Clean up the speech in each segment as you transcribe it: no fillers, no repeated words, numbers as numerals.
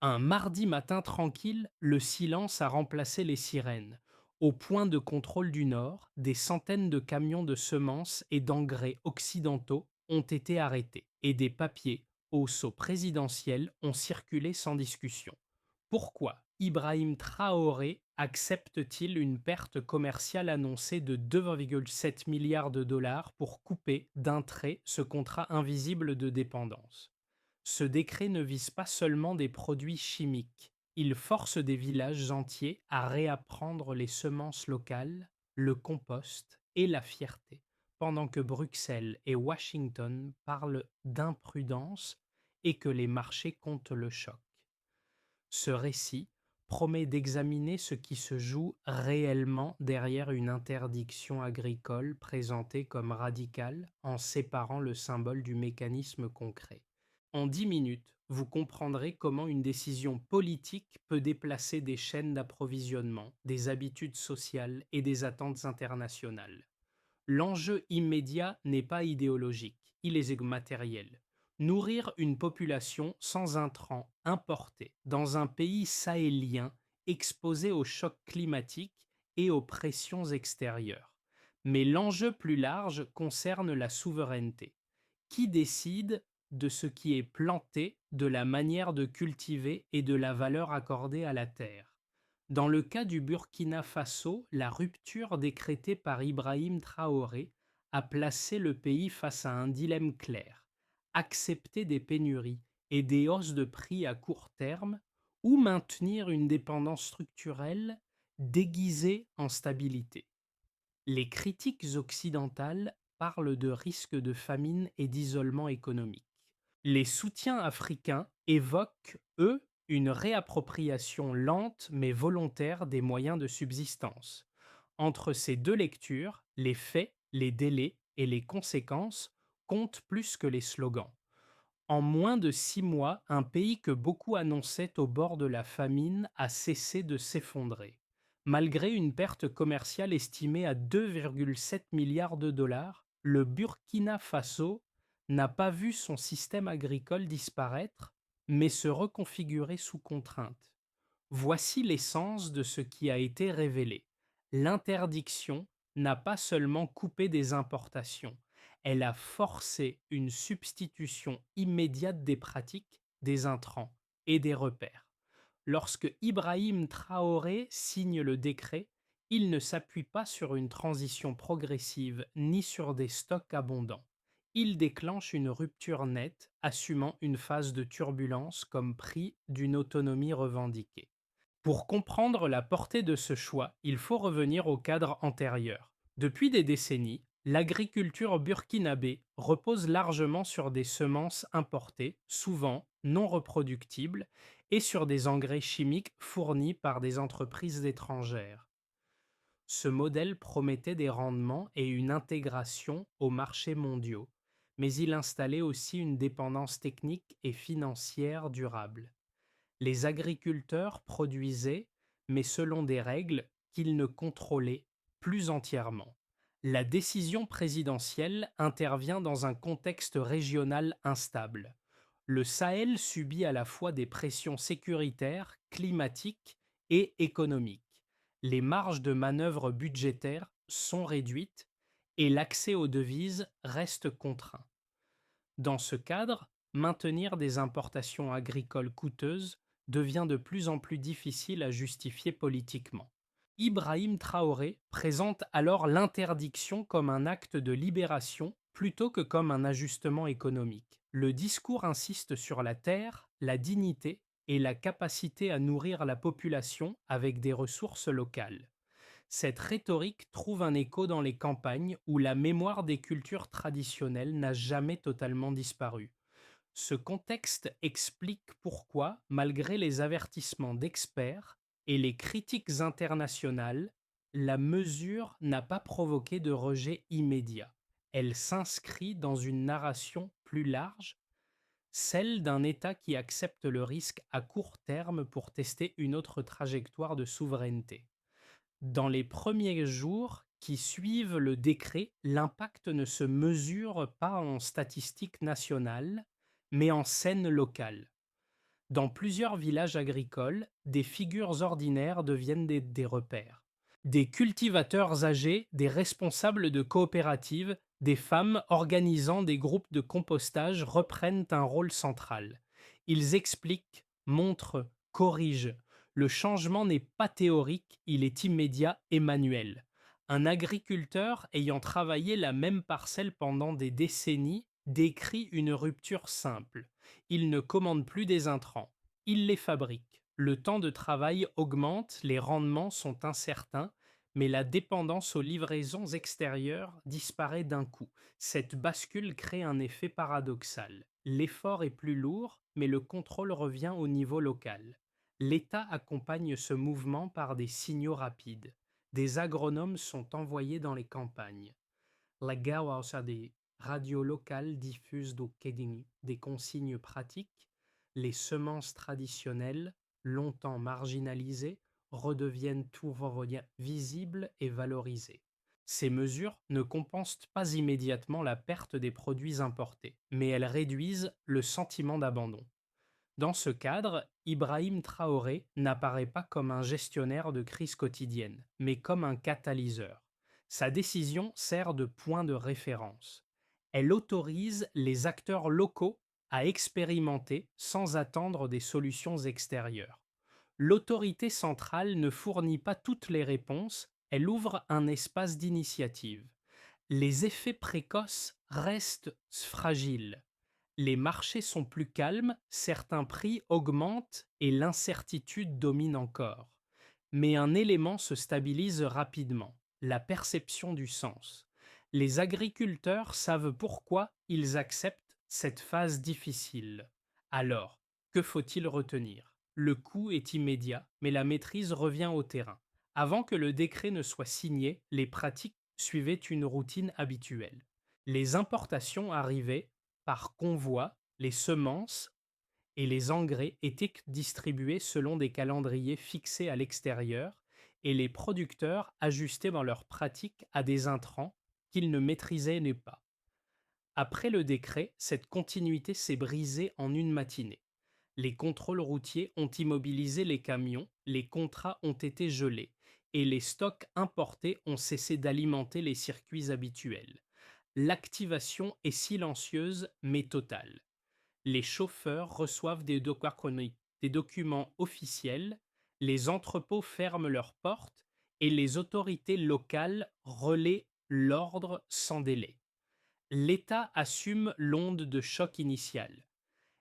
Un mardi matin tranquille, le silence a remplacé les sirènes. Au point de contrôle du Nord, des centaines de camions de semences et d'engrais occidentaux ont été arrêtés et des papiers au sceau présidentiel ont circulé sans discussion. Pourquoi Ibrahim Traoré accepte-t-il une perte commerciale annoncée de 2,7 milliards de dollars pour couper d'un trait ce contrat invisible de dépendance? Ce décret ne vise pas seulement des produits chimiques, il force des villages entiers à réapprendre les semences locales, le compost et la fierté, pendant que Bruxelles et Washington parlent d'imprudence et que les marchés comptent le choc. Ce récit promet d'examiner ce qui se joue réellement derrière une interdiction agricole présentée comme radicale en séparant le symbole du mécanisme concret. En 10 minutes, vous comprendrez comment une décision politique peut déplacer des chaînes d'approvisionnement, des habitudes sociales et des attentes internationales. L'enjeu immédiat n'est pas idéologique, il est matériel. Nourrir une population sans intrants importés dans un pays sahélien exposé aux chocs climatiques et aux pressions extérieures. Mais l'enjeu plus large concerne la souveraineté. Qui décide de ce qui est planté, de la manière de cultiver et de la valeur accordée à la terre? Dans le cas du Burkina Faso, la rupture décrétée par Ibrahim Traoré a placé le pays face à un dilemme clair: accepter des pénuries et des hausses de prix à court terme ou maintenir une dépendance structurelle déguisée en stabilité. Les critiques occidentales parlent de risques de famine et d'isolement économique. Les soutiens africains évoquent, eux, une réappropriation lente mais volontaire des moyens de subsistance. Entre ces deux lectures, les faits, les délais et les conséquences comptent plus que les slogans. En moins de 6 mois, un pays que beaucoup annonçaient au bord de la famine a cessé de s'effondrer. Malgré une perte commerciale estimée à 2,7 milliards de dollars, le Burkina Faso n'a pas vu son système agricole disparaître, mais se reconfigurer sous contrainte. Voici l'essence de ce qui a été révélé. L'interdiction n'a pas seulement coupé des importations, elle a forcé une substitution immédiate des pratiques, des intrants et des repères. Lorsque Ibrahim Traoré signe le décret, il ne s'appuie pas sur une transition progressive ni sur des stocks abondants. Il déclenche une rupture nette, assumant une phase de turbulence comme prix d'une autonomie revendiquée. Pour comprendre la portée de ce choix, il faut revenir au cadre antérieur. Depuis des décennies, l'agriculture burkinabé repose largement sur des semences importées, souvent non reproductibles, et sur des engrais chimiques fournis par des entreprises étrangères. Ce modèle promettait des rendements et une intégration aux marchés mondiaux, mais il installait aussi une dépendance technique et financière durable. Les agriculteurs produisaient, mais selon des règles qu'ils ne contrôlaient plus entièrement. La décision présidentielle intervient dans un contexte régional instable. Le Sahel subit à la fois des pressions sécuritaires, climatiques et économiques. Les marges de manœuvre budgétaires sont réduites et l'accès aux devises reste contraint. Dans ce cadre, maintenir des importations agricoles coûteuses devient de plus en plus difficile à justifier politiquement. Ibrahim Traoré présente alors l'interdiction comme un acte de libération plutôt que comme un ajustement économique. Le discours insiste sur la terre, la dignité et la capacité à nourrir la population avec des ressources locales. Cette rhétorique trouve un écho dans les campagnes où la mémoire des cultures traditionnelles n'a jamais totalement disparu. Ce contexte explique pourquoi, malgré les avertissements d'experts et les critiques internationales, la mesure n'a pas provoqué de rejet immédiat. Elle s'inscrit dans une narration plus large, celle d'un État qui accepte le risque à court terme pour tester une autre trajectoire de souveraineté. Dans les premiers jours qui suivent le décret, l'impact ne se mesure pas en statistiques nationales, mais en scène locale. Dans plusieurs villages agricoles, des figures ordinaires deviennent des repères. Des cultivateurs âgés, des responsables de coopératives, des femmes organisant des groupes de compostage reprennent un rôle central. Ils expliquent, montrent, corrigent. Le changement n'est pas théorique, il est immédiat et manuel. Un agriculteur ayant travaillé la même parcelle pendant des décennies décrit une rupture simple. Il ne commande plus des intrants, il les fabrique. Le temps de travail augmente, les rendements sont incertains, mais la dépendance aux livraisons extérieures disparaît d'un coup. Cette bascule crée un effet paradoxal. L'effort est plus lourd, mais le contrôle revient au niveau local. L'État accompagne ce mouvement par des signaux rapides. Des agronomes sont envoyés dans les campagnes. La Gauwausa des radios locales diffusent des consignes pratiques. Les semences traditionnelles, longtemps marginalisées, redeviennent tout visibles et valorisées. Ces mesures ne compensent pas immédiatement la perte des produits importés, mais elles réduisent le sentiment d'abandon. Dans ce cadre, Ibrahim Traoré n'apparaît pas comme un gestionnaire de crise quotidienne, mais comme un catalyseur. Sa décision sert de point de référence. Elle autorise les acteurs locaux à expérimenter sans attendre des solutions extérieures. L'autorité centrale ne fournit pas toutes les réponses, elle ouvre un espace d'initiative. Les effets précoces restent fragiles. Les marchés sont plus calmes, certains prix augmentent et l'incertitude domine encore. Mais un élément se stabilise rapidement, la perception du sens. Les agriculteurs savent pourquoi ils acceptent cette phase difficile. Alors, que faut-il retenir? Le coût est immédiat, mais la maîtrise revient au terrain. Avant que le décret ne soit signé, les pratiques suivaient une routine habituelle. Les importations arrivaient par convoi, les semences et les engrais étaient distribués selon des calendriers fixés à l'extérieur et les producteurs ajustaient dans leurs pratiques à des intrants qu'ils ne maîtrisaient pas. Après le décret, cette continuité s'est brisée en une matinée. Les contrôles routiers ont immobilisé les camions, les contrats ont été gelés et les stocks importés ont cessé d'alimenter les circuits habituels. L'activation est silencieuse mais totale. Les chauffeurs reçoivent des documents officiels, les entrepôts ferment leurs portes et les autorités locales relaient l'ordre sans délai. L'État assume l'onde de choc initiale.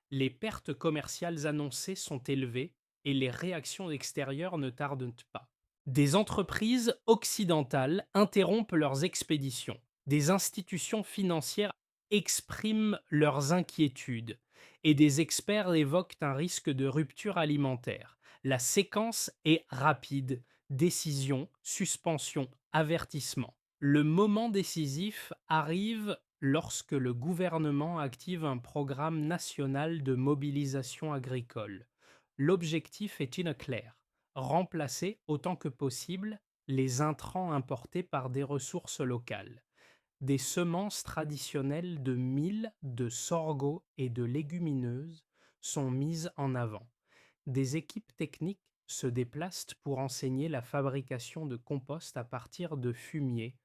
Les pertes commerciales annoncées sont élevées et les réactions extérieures ne tardent pas. Des entreprises occidentales interrompent leurs expéditions. Des institutions financières expriment leurs inquiétudes et des experts évoquent un risque de rupture alimentaire. La séquence est rapide. Décision, suspension, avertissement. Le moment décisif arrive lorsque le gouvernement active un programme national de mobilisation agricole. L'objectif est clair: remplacer autant que possible les intrants importés par des ressources locales. Des semences traditionnelles de mil, de sorgho et de légumineuses sont mises en avant. Des équipes techniques se déplacent pour enseigner la fabrication de compost à partir de fumier,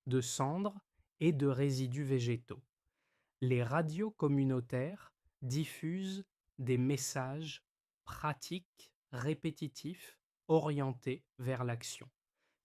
de cendres et de résidus végétaux. Les radios communautaires diffusent des messages pratiques, répétitifs, orientés vers l'action.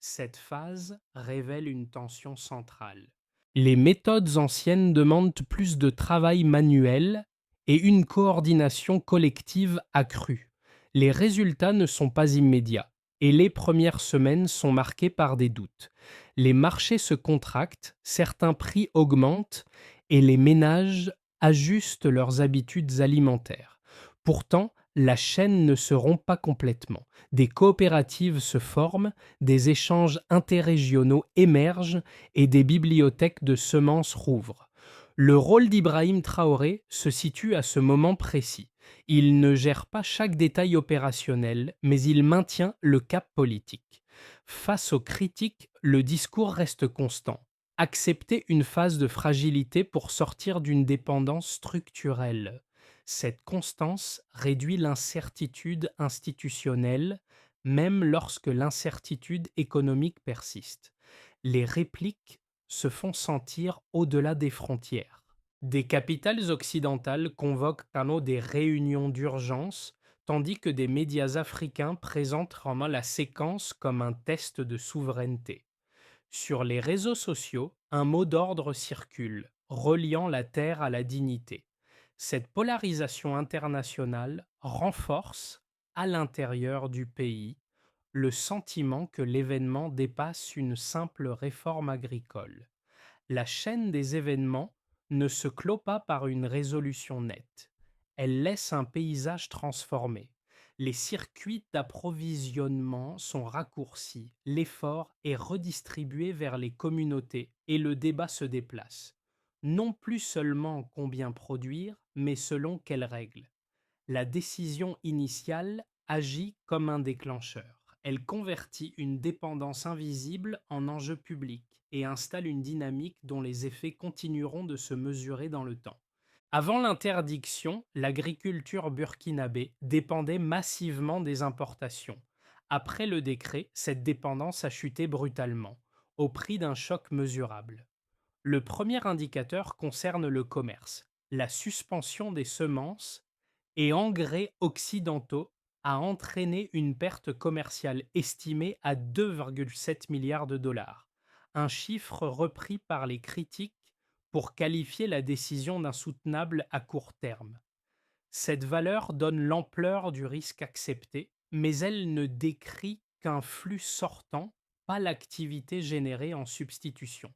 Cette phase révèle une tension centrale. Les méthodes anciennes demandent plus de travail manuel et une coordination collective accrue. Les résultats ne sont pas immédiats et les premières semaines sont marquées par des doutes. Les marchés se contractent, certains prix augmentent et les ménages ajustent leurs habitudes alimentaires. Pourtant, la chaîne ne se rompt pas complètement. Des coopératives se forment, des échanges interrégionaux émergent et des bibliothèques de semences rouvrent. Le rôle d'Ibrahim Traoré se situe à ce moment précis. Il ne gère pas chaque détail opérationnel, mais il maintient le cap politique. Face aux critiques, le discours reste constant: accepter une phase de fragilité pour sortir d'une dépendance structurelle. Cette constance réduit l'incertitude institutionnelle, même lorsque l'incertitude économique persiste. Les répliques se font sentir au-delà des frontières. Des capitales occidentales convoquent alors des réunions d'urgence, tandis que des médias africains présentent vraiment la séquence comme un test de souveraineté. Sur les réseaux sociaux, un mot d'ordre circule, reliant la terre à la dignité. Cette polarisation internationale renforce, à l'intérieur du pays, le sentiment que l'événement dépasse une simple réforme agricole. La chaîne des événements ne se clôt pas par une résolution nette. Elle laisse un paysage transformé. Les circuits d'approvisionnement sont raccourcis, l'effort est redistribué vers les communautés et le débat se déplace. Non plus seulement combien produire, mais selon quelles règles. La décision initiale agit comme un déclencheur. Elle convertit une dépendance invisible en enjeu public et installe une dynamique dont les effets continueront de se mesurer dans le temps. Avant l'interdiction, l'agriculture burkinabé dépendait massivement des importations. Après le décret, cette dépendance a chuté brutalement, au prix d'un choc mesurable. Le premier indicateur concerne le commerce. La suspension des semences et engrais occidentaux a entraîné une perte commerciale estimée à 2,7 milliards de dollars, un chiffre repris par les critiques pour qualifier la décision d'insoutenable à court terme. Cette valeur donne l'ampleur du risque accepté, mais elle ne décrit qu'un flux sortant, pas l'activité générée en substitution.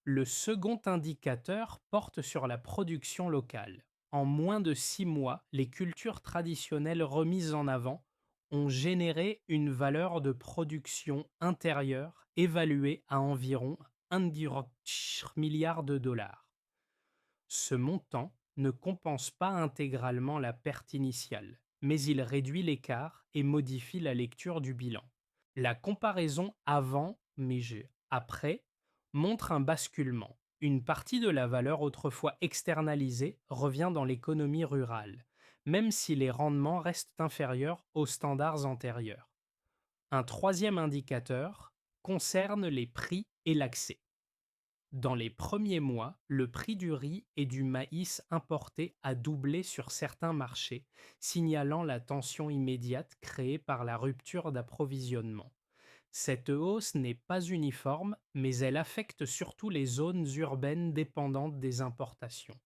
Le second indicateur porte sur la production locale. En moins de 6 mois, les cultures traditionnelles remises en avant ont généré une valeur de production intérieure évaluée à environ 1,4 milliard de dollars. Ce montant ne compense pas intégralement la perte initiale, mais il réduit l'écart et modifie la lecture du bilan. La comparaison avant mais après montre un basculement. Une partie de la valeur autrefois externalisée revient dans l'économie rurale, même si les rendements restent inférieurs aux standards antérieurs. Un troisième indicateur concerne les prix et l'accès. Dans les premiers mois, le prix du riz et du maïs importés a doublé sur certains marchés, signalant la tension immédiate créée par la rupture d'approvisionnement. Cette hausse n'est pas uniforme, mais elle affecte surtout les zones urbaines dépendantes des importations.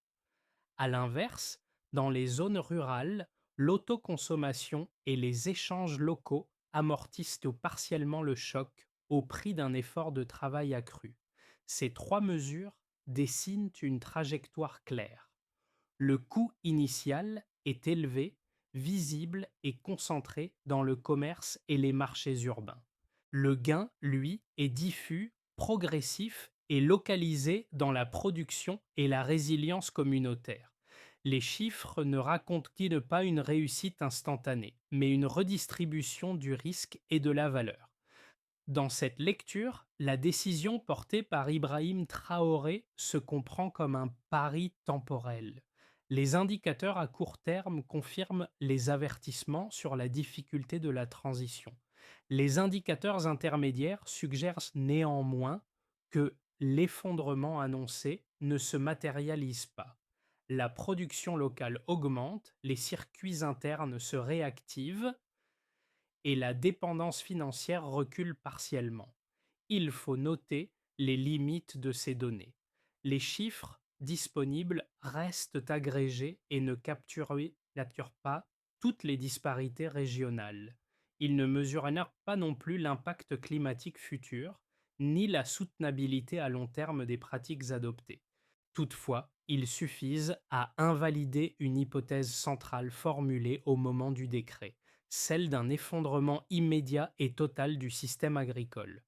À l'inverse, dans les zones rurales, l'autoconsommation et les échanges locaux amortissent partiellement le choc au prix d'un effort de travail accru. Ces trois mesures dessinent une trajectoire claire. Le coût initial est élevé, visible et concentré dans le commerce et les marchés urbains. Le gain, lui, est diffus, progressif et localisé dans la production et la résilience communautaire. Les chiffres ne racontent-ils pas une réussite instantanée, mais une redistribution du risque et de la valeur. Dans cette lecture, la décision portée par Ibrahim Traoré se comprend comme un pari temporel. Les indicateurs à court terme confirment les avertissements sur la difficulté de la transition. Les indicateurs intermédiaires suggèrent néanmoins que l'effondrement annoncé ne se matérialise pas. La production locale augmente, les circuits internes se réactivent et la dépendance financière recule partiellement. Il faut noter les limites de ces données. Les chiffres disponibles restent agrégés et ne capturent pas toutes les disparités régionales. Ils ne mesurent pas non plus l'impact climatique futur, ni la soutenabilité à long terme des pratiques adoptées. Toutefois, ils suffisent à invalider une hypothèse centrale formulée au moment du décret, celle d'un effondrement immédiat et total du système agricole.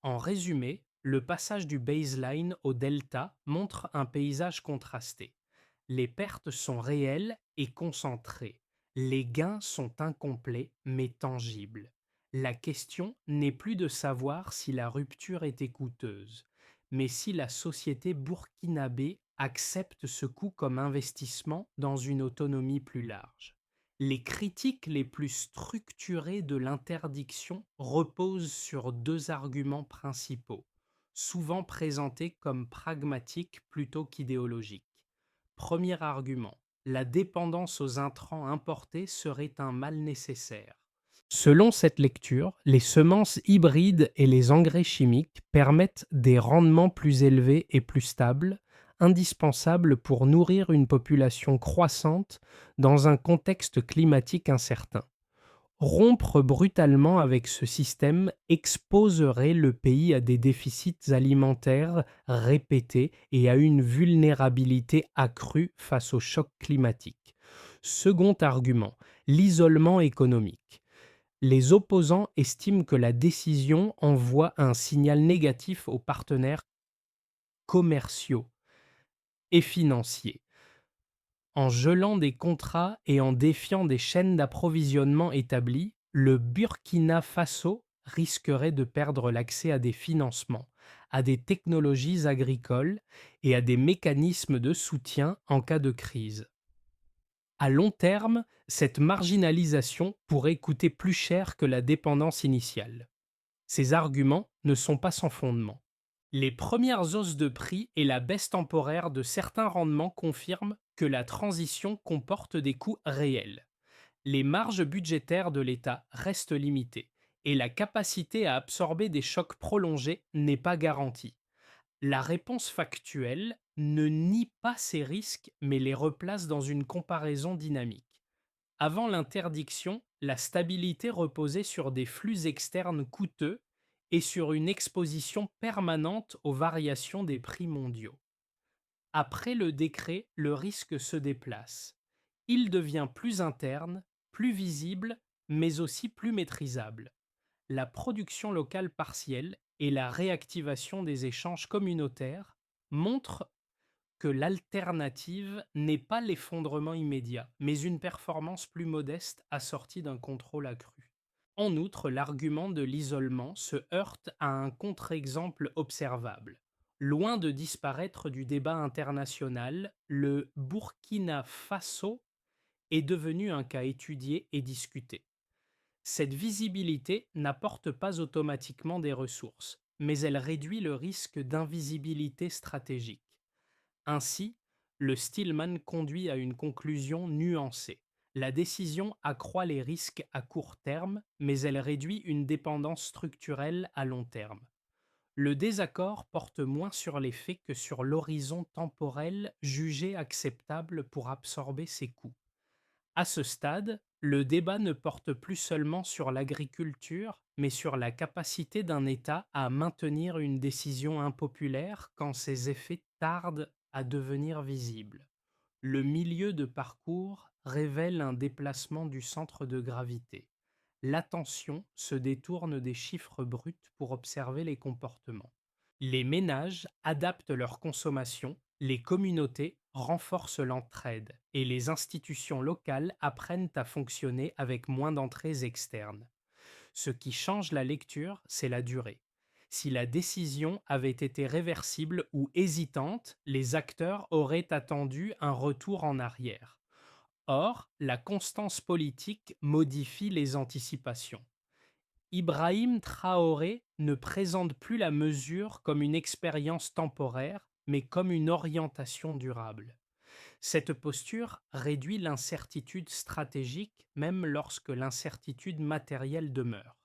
En résumé, le passage du baseline au delta montre un paysage contrasté. Les pertes sont réelles et concentrées. Les gains sont incomplets mais tangibles. La question n'est plus de savoir si la rupture était coûteuse, mais si la société burkinabé acceptent ce coût comme investissement dans une autonomie plus large. Les critiques les plus structurées de l'interdiction reposent sur deux arguments principaux, souvent présentés comme pragmatiques plutôt qu'idéologiques. Premier argument, la dépendance aux intrants importés serait un mal nécessaire. Selon cette lecture, les semences hybrides et les engrais chimiques permettent des rendements plus élevés et plus stables, indispensables pour nourrir une population croissante dans un contexte climatique incertain. Rompre brutalement avec ce système exposerait le pays à des déficits alimentaires répétés et à une vulnérabilité accrue face aux chocs climatiques. Second argument, l'isolement économique. Les opposants estiment que la décision envoie un signal négatif aux partenaires commerciaux et financiers. En gelant des contrats et en défiant des chaînes d'approvisionnement établies, le Burkina Faso risquerait de perdre l'accès à des financements, à des technologies agricoles et à des mécanismes de soutien en cas de crise. À long terme, cette marginalisation pourrait coûter plus cher que la dépendance initiale. Ces arguments ne sont pas sans fondement. Les premières hausses de prix et la baisse temporaire de certains rendements confirment que la transition comporte des coûts réels. Les marges budgétaires de l'État restent limitées et la capacité à absorber des chocs prolongés n'est pas garantie. La réponse factuelle ne nie pas ces risques mais les replace dans une comparaison dynamique. Avant l'interdiction, la stabilité reposait sur des flux externes coûteux et sur une exposition permanente aux variations des prix mondiaux. Après le décret, le risque se déplace. Il devient plus interne, plus visible, mais aussi plus maîtrisable. La production locale partielle et la réactivation des échanges communautaires montrent que l'alternative n'est pas l'effondrement immédiat, mais une performance plus modeste assortie d'un contrôle accru. En outre, l'argument de l'isolement se heurte à un contre-exemple observable. Loin de disparaître du débat international, le Burkina Faso est devenu un cas étudié et discuté. Cette visibilité n'apporte pas automatiquement des ressources, mais elle réduit le risque d'invisibilité stratégique. Ainsi, le Stillman conduit à une conclusion nuancée. La décision accroît les risques à court terme, mais elle réduit une dépendance structurelle à long terme. Le désaccord porte moins sur les faits que sur l'horizon temporel jugé acceptable pour absorber ces coûts. À ce stade, le débat ne porte plus seulement sur l'agriculture, mais sur la capacité d'un État à maintenir une décision impopulaire quand ses effets tardent à devenir visibles. Le milieu de parcours révèle un déplacement du centre de gravité. L'attention se détourne des chiffres bruts pour observer les comportements. Les ménages adaptent leur consommation, les communautés renforcent l'entraide et les institutions locales apprennent à fonctionner avec moins d'entrées externes. Ce qui change la lecture, c'est la durée. Si la décision avait été réversible ou hésitante, les acteurs auraient attendu un retour en arrière. Or, la constance politique modifie les anticipations. Ibrahim Traoré ne présente plus la mesure comme une expérience temporaire, mais comme une orientation durable. Cette posture réduit l'incertitude stratégique même lorsque l'incertitude matérielle demeure.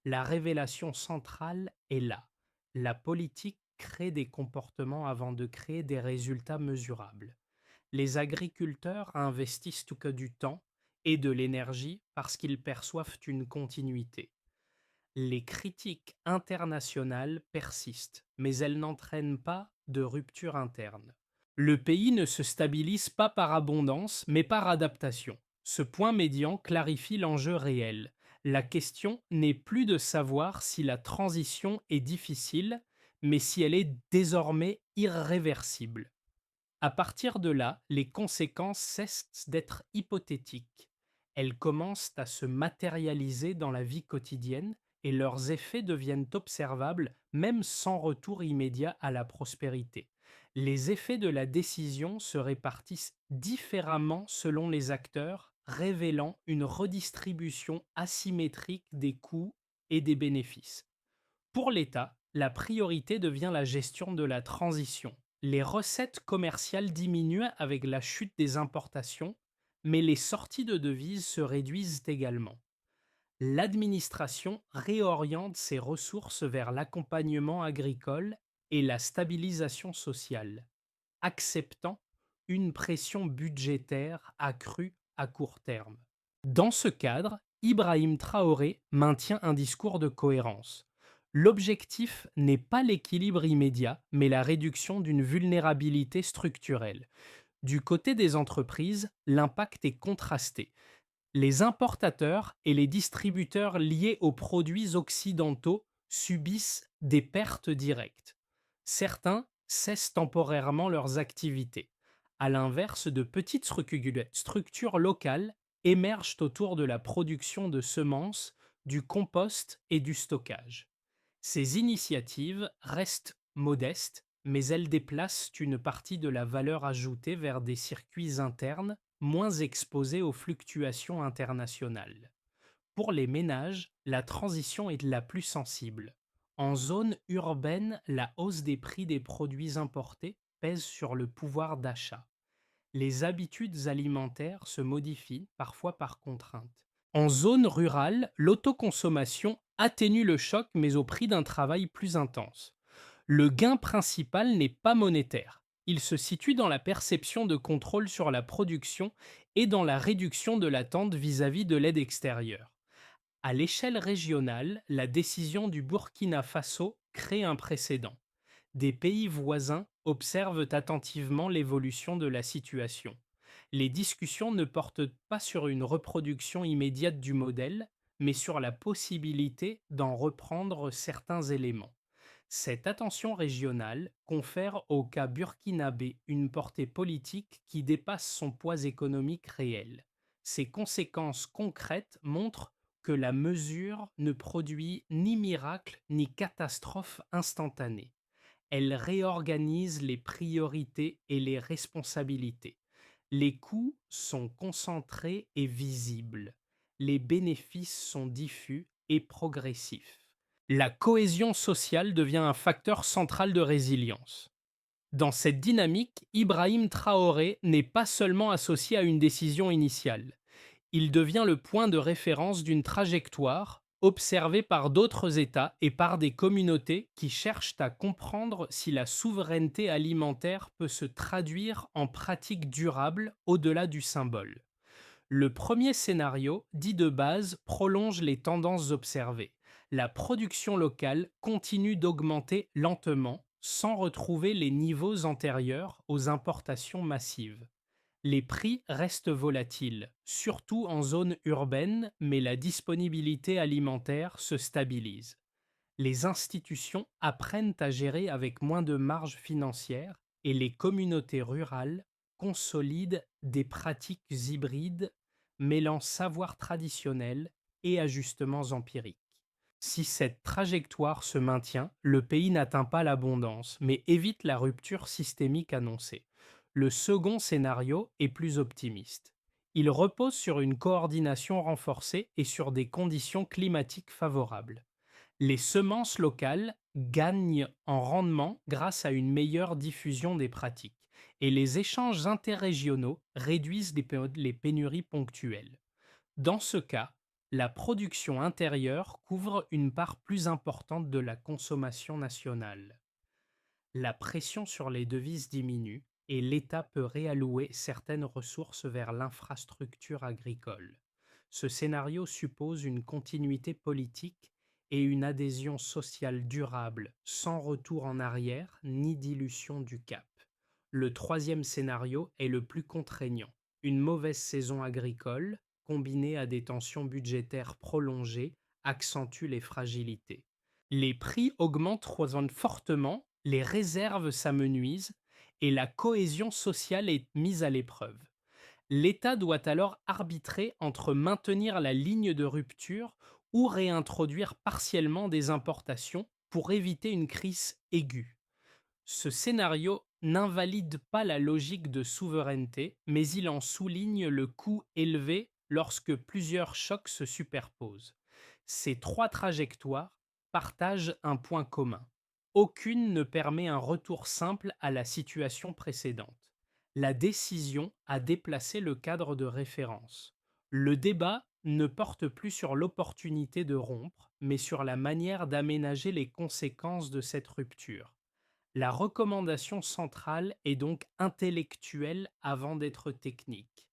La révélation centrale est là. La politique crée des comportements avant de créer des résultats mesurables. Les agriculteurs investissent tout que du temps et de l'énergie parce qu'ils perçoivent une continuité. Les critiques internationales persistent, mais elles n'entraînent pas de rupture interne. Le pays ne se stabilise pas par abondance, mais par adaptation. Ce point médian clarifie l'enjeu réel. La question n'est plus de savoir si la transition est difficile, mais si elle est désormais irréversible. À partir de là, les conséquences cessent d'être hypothétiques. Elles commencent à se matérialiser dans la vie quotidienne et leurs effets deviennent observables même sans retour immédiat à la prospérité. Les effets de la décision se répartissent différemment selon les acteurs, révélant une redistribution asymétrique des coûts et des bénéfices. Pour l'État, la priorité devient la gestion de la transition. Les recettes commerciales diminuent avec la chute des importations, mais les sorties de devises se réduisent également. L'administration réoriente ses ressources vers l'accompagnement agricole et la stabilisation sociale, acceptant une pression budgétaire accrue à court terme. Dans ce cadre, Ibrahim Traoré maintient un discours de cohérence. L'objectif n'est pas l'équilibre immédiat, mais la réduction d'une vulnérabilité structurelle. Du côté des entreprises, l'impact est contrasté. Les importateurs et les distributeurs liés aux produits occidentaux subissent des pertes directes. Certains cessent temporairement leurs activités. À l'inverse, de petites structures locales émergent autour de la production de semences, du compost et du stockage. Ces initiatives restent modestes, mais elles déplacent une partie de la valeur ajoutée vers des circuits internes moins exposés aux fluctuations internationales. Pour les ménages, la transition est la plus sensible. En zone urbaine, la hausse des prix des produits importés pèse sur le pouvoir d'achat. Les habitudes alimentaires se modifient parfois par contrainte. En zone rurale, l'autoconsommation atténue le choc mais au prix d'un travail plus intense. Le gain principal n'est pas monétaire. Il se situe dans la perception de contrôle sur la production et dans la réduction de l'attente vis-à-vis de l'aide extérieure. À l'échelle régionale, la décision du Burkina Faso crée un précédent. Des pays voisins observent attentivement l'évolution de la situation. Les discussions ne portent pas sur une reproduction immédiate du modèle, mais sur la possibilité d'en reprendre certains éléments. Cette attention régionale confère au cas burkinabé une portée politique qui dépasse son poids économique réel. Ses conséquences concrètes montrent que la mesure ne produit ni miracle ni catastrophe instantanée. Elle réorganise les priorités et les responsabilités. Les coûts sont concentrés et visibles. Les bénéfices sont diffus et progressifs. La cohésion sociale devient un facteur central de résilience. Dans cette dynamique, Ibrahim Traoré n'est pas seulement associé à une décision initiale. Il devient le point de référence d'une trajectoire observée par d'autres États et par des communautés qui cherchent à comprendre si la souveraineté alimentaire peut se traduire en pratiques durables au-delà du symbole. Le premier scénario, dit de base, prolonge les tendances observées. La production locale continue d'augmenter lentement, sans retrouver les niveaux antérieurs aux importations massives. Les prix restent volatiles, surtout en zone urbaine, mais la disponibilité alimentaire se stabilise. Les institutions apprennent à gérer avec moins de marge financière et les communautés rurales consolident des pratiques hybrides mêlant savoir traditionnel et ajustements empiriques. Si cette trajectoire se maintient, le pays n'atteint pas l'abondance, mais évite la rupture systémique annoncée. Le second scénario est plus optimiste. Il repose sur une coordination renforcée et sur des conditions climatiques favorables. Les semences locales gagnent en rendement grâce à une meilleure diffusion des pratiques et les échanges interrégionaux réduisent les pénuries ponctuelles. Dans ce cas, la production intérieure couvre une part plus importante de la consommation nationale. La pression sur les devises diminue et l'État peut réallouer certaines ressources vers l'infrastructure agricole. Ce scénario suppose une continuité politique et une adhésion sociale durable, sans retour en arrière ni dilution du cap. Le troisième scénario est le plus contraignant. Une mauvaise saison agricole, combinée à des tensions budgétaires prolongées, accentue les fragilités. Les prix augmentent fortement, les réserves s'amenuisent et la cohésion sociale est mise à l'épreuve. L'État doit alors arbitrer entre maintenir la ligne de rupture ou réintroduire partiellement des importations pour éviter une crise aiguë. Ce scénario n'invalide pas la logique de souveraineté, mais il en souligne le coût élevé lorsque plusieurs chocs se superposent. Ces trois trajectoires partagent un point commun. Aucune ne permet un retour simple à la situation précédente. La décision a déplacé le cadre de référence. Le débat ne porte plus sur l'opportunité de rompre, mais sur la manière d'aménager les conséquences de cette rupture. La recommandation centrale est donc intellectuelle avant d'être technique.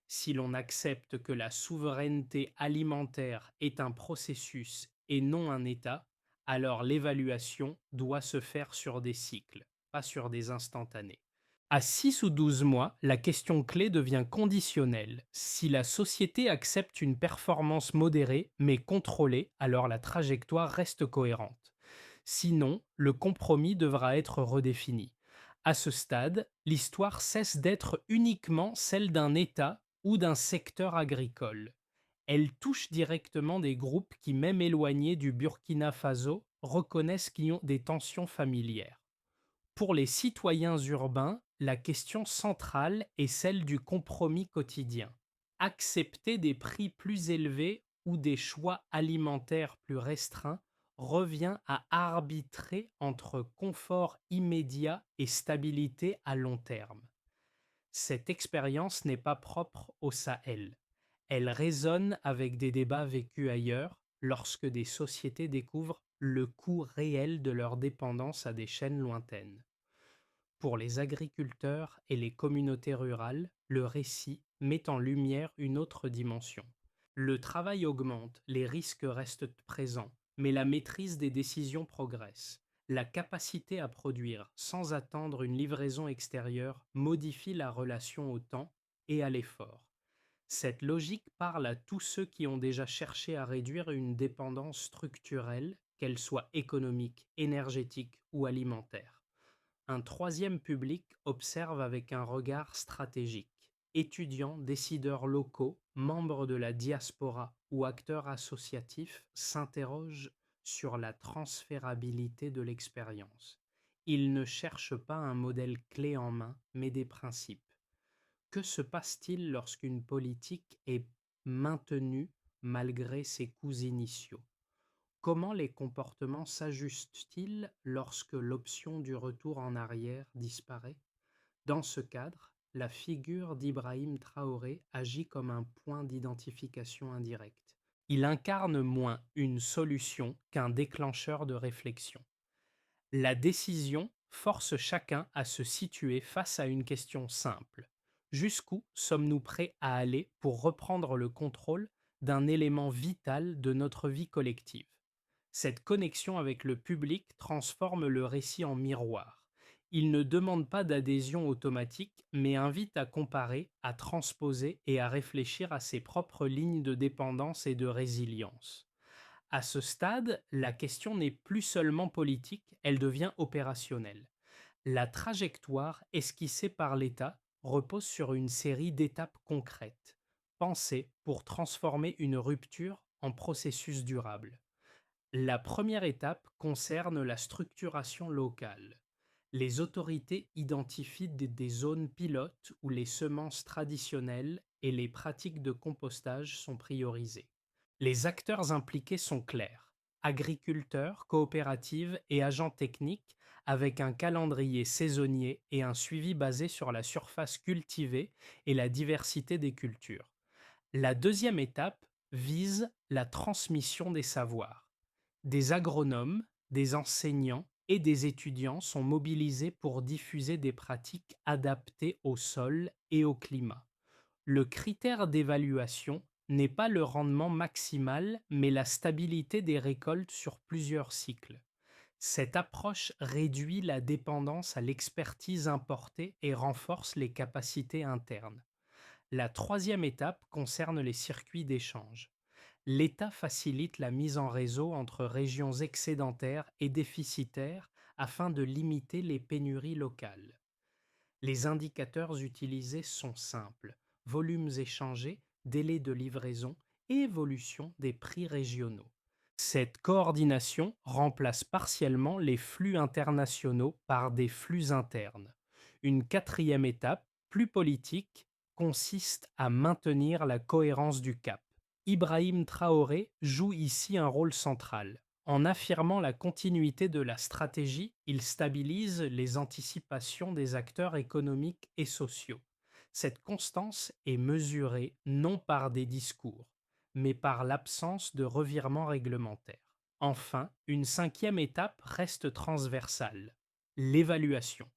Si l'on accepte que la souveraineté alimentaire est un processus et non un état, alors l'évaluation doit se faire sur des cycles, pas sur des instantanés. À 6 ou 12 mois, la question clé devient conditionnelle. Si la société accepte une performance modérée mais contrôlée, alors la trajectoire reste cohérente. Sinon, le compromis devra être redéfini. À ce stade, l'histoire cesse d'être uniquement celle d'un État ou d'un secteur agricole. Elle touche directement des groupes qui, même éloignés du Burkina Faso, reconnaissent qu'ils ont des tensions familières. Pour les citoyens urbains, la question centrale est celle du compromis quotidien. Accepter des prix plus élevés ou des choix alimentaires plus restreints revient à arbitrer entre confort immédiat et stabilité à long terme. Cette expérience n'est pas propre au Sahel. Elle résonne avec des débats vécus ailleurs lorsque des sociétés découvrent le coût réel de leur dépendance à des chaînes lointaines. Pour les agriculteurs et les communautés rurales, le récit met en lumière une autre dimension. Le travail augmente, les risques restent présents, mais la maîtrise des décisions progresse. La capacité à produire sans attendre une livraison extérieure modifie la relation au temps et à l'effort. Cette logique parle à tous ceux qui ont déjà cherché à réduire une dépendance structurelle, qu'elle soit économique, énergétique ou alimentaire. Un troisième public observe avec un regard stratégique. Étudiants, décideurs locaux, membres de la diaspora ou acteurs associatifs s'interrogent sur la transférabilité de l'expérience. Ils ne cherchent pas un modèle clé en main, mais des principes. Que se passe-t-il lorsqu'une politique est maintenue malgré ses coûts initiaux? Comment les comportements s'ajustent-ils lorsque l'option du retour en arrière disparaît? Dans ce cadre, la figure d'Ibrahim Traoré agit comme un point d'identification indirect. Il incarne moins une solution qu'un déclencheur de réflexion. La décision force chacun à se situer face à une question simple. Jusqu'où sommes-nous prêts à aller pour reprendre le contrôle d'un élément vital de notre vie collective? Cette connexion avec le public transforme le récit en miroir. Il ne demande pas d'adhésion automatique, mais invite à comparer, à transposer et à réfléchir à ses propres lignes de dépendance et de résilience. À ce stade, la question n'est plus seulement politique, elle devient opérationnelle. La trajectoire esquissée par l'État repose sur une série d'étapes concrètes, pensées pour transformer une rupture en processus durable. La première étape concerne la structuration locale. Les autorités identifient des zones pilotes où les semences traditionnelles et les pratiques de compostage sont priorisées. Les acteurs impliqués sont clairs: agriculteurs, coopératives et agents techniques, avec un calendrier saisonnier et un suivi basé sur la surface cultivée et la diversité des cultures. La deuxième étape vise la transmission des savoirs. Des agronomes, des enseignants et des étudiants sont mobilisés pour diffuser des pratiques adaptées au sol et au climat. Le critère d'évaluation n'est pas le rendement maximal, mais la stabilité des récoltes sur plusieurs cycles. Cette approche réduit la dépendance à l'expertise importée et renforce les capacités internes. La troisième étape concerne les circuits d'échange. L'État facilite la mise en réseau entre régions excédentaires et déficitaires afin de limiter les pénuries locales. Les indicateurs utilisés sont simples: volumes échangés, délai de livraison et évolution des prix régionaux. Cette coordination remplace partiellement les flux internationaux par des flux internes. Une quatrième étape, plus politique, consiste à maintenir la cohérence du cap. Ibrahim Traoré joue ici un rôle central. En affirmant la continuité de la stratégie, il stabilise les anticipations des acteurs économiques et sociaux. Cette constance est mesurée non par des discours, mais par l'absence de revirement réglementaire. Enfin, une cinquième étape reste transversale, l'évaluation.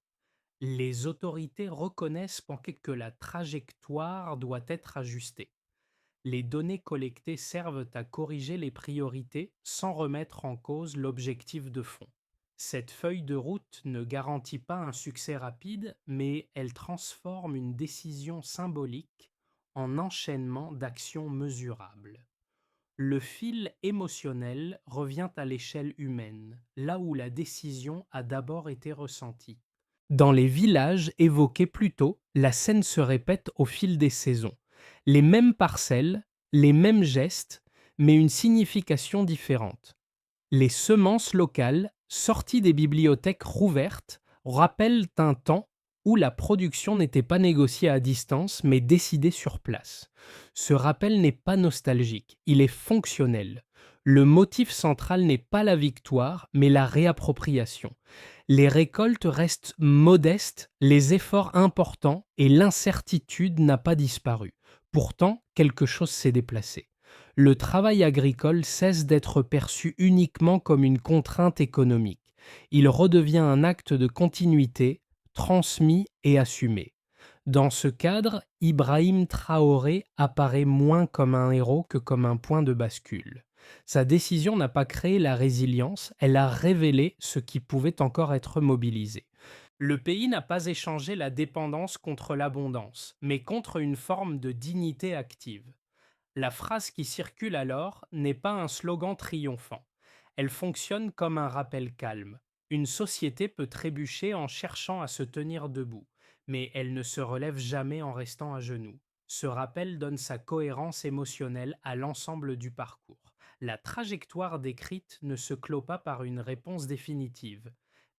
Les autorités reconnaissent que la trajectoire doit être ajustée. Les données collectées servent à corriger les priorités sans remettre en cause l'objectif de fond. Cette feuille de route ne garantit pas un succès rapide, mais elle transforme une décision symbolique en enchaînement d'actions mesurables. Le fil émotionnel revient à l'échelle humaine, là où la décision a d'abord été ressentie. Dans les villages évoqués plus tôt, la scène se répète au fil des saisons. Les mêmes parcelles, les mêmes gestes, mais une signification différente. Les semences locales, sorties des bibliothèques rouvertes, rappellent un temps où la production n'était pas négociée à distance, mais décidée sur place. Ce rappel n'est pas nostalgique, il est fonctionnel. Le motif central n'est pas la victoire, mais la réappropriation. Les récoltes restent modestes, les efforts importants et l'incertitude n'a pas disparu. Pourtant, quelque chose s'est déplacé. Le travail agricole cesse d'être perçu uniquement comme une contrainte économique. Il redevient un acte de continuité, transmis et assumé. Dans ce cadre, Ibrahim Traoré apparaît moins comme un héros que comme un point de bascule. Sa décision n'a pas créé la résilience, elle a révélé ce qui pouvait encore être mobilisé. Le pays n'a pas échangé la dépendance contre l'abondance, mais contre une forme de dignité active. La phrase qui circule alors n'est pas un slogan triomphant. Elle fonctionne comme un rappel calme. Une société peut trébucher en cherchant à se tenir debout, mais elle ne se relève jamais en restant à genoux. Ce rappel donne sa cohérence émotionnelle à l'ensemble du parcours. La trajectoire décrite ne se clôt pas par une réponse définitive,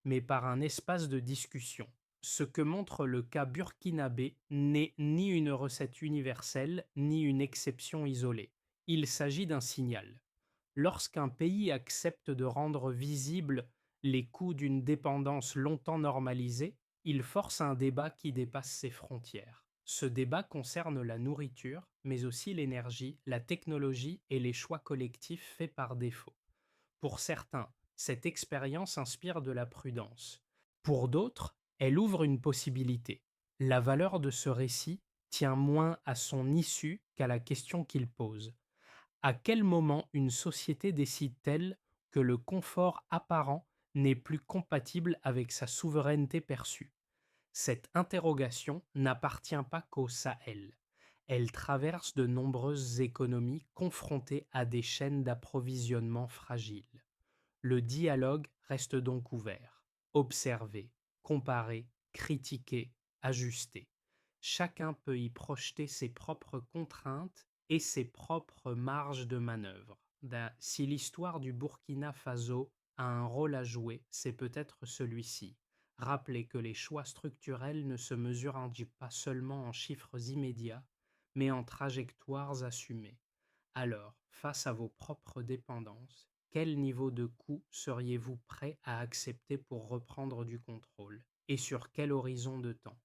mais par un espace de discussion. Ce que montre le cas burkinabé n'est ni une recette universelle, ni une exception isolée. Il s'agit d'un signal. Lorsqu'un pays accepte de rendre visibles les coûts d'une dépendance longtemps normalisée, il force un débat qui dépasse ses frontières. Ce débat concerne la nourriture, mais aussi l'énergie, la technologie et les choix collectifs faits par défaut. Pour certains, cette expérience inspire de la prudence. Pour d'autres, elle ouvre une possibilité. La valeur de ce récit tient moins à son issue qu'à la question qu'il pose. À quel moment une société décide-t-elle que le confort apparent n'est plus compatible avec sa souveraineté perçue? Cette interrogation n'appartient pas qu'au Sahel. Elle traverse de nombreuses économies confrontées à des chaînes d'approvisionnement fragiles. Le dialogue reste donc ouvert. Observer, comparer, critiquer, ajuster. Chacun peut y projeter ses propres contraintes et ses propres marges de manœuvre. Si l'histoire du Burkina Faso a un rôle à jouer, c'est peut-être celui-ci. Rappeler que les choix structurels ne se mesurent pas seulement en chiffres immédiats, mais en trajectoires assumées. Alors, face à vos propres dépendances, quel niveau de coût seriez-vous prêt à accepter pour reprendre du contrôle? Et sur quel horizon de temps?